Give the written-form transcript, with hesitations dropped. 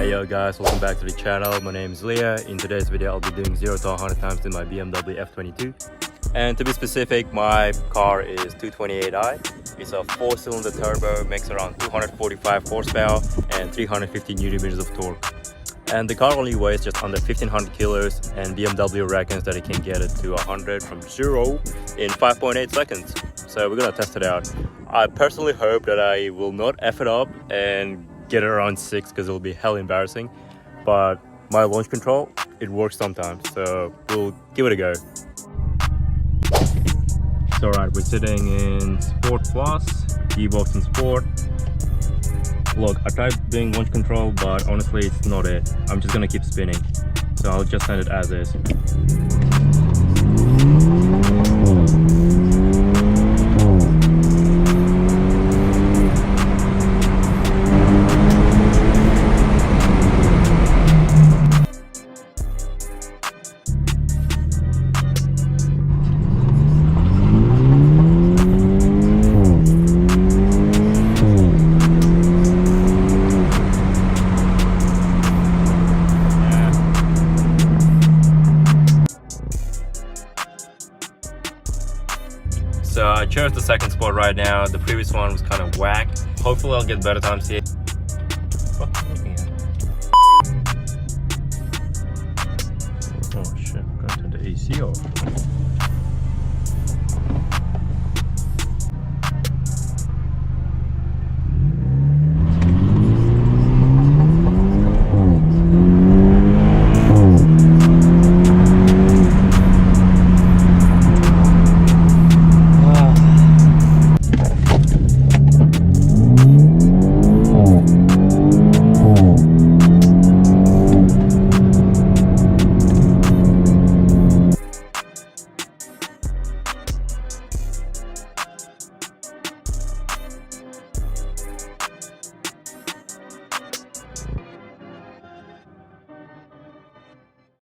Hey yo guys, welcome back to the channel. My name is Leah. In today's video I'll be doing 0 to 100 times in my BMW F22. And to be specific, my car is 228i. It's a 4-cylinder turbo, makes around 245 horsepower and 350 Nm of torque. And the car only weighs just under 1500 kilos, and BMW reckons that it can get it to 100 from 0 in 5.8 seconds. So we're gonna test it out. I personally hope that I will not F it up and get it around 6 because it'll be hell embarrassing. But my launch control, it works sometimes, so we'll give it a go. So alright, we're sitting in Sport Plus, gearbox in Sport. Look, I tried doing launch control, but honestly it's not it. I'm just gonna keep spinning, so I'll just send it as is. So I chose the second spot right now. The previous one was kind of whack. Hopefully I'll get better times here.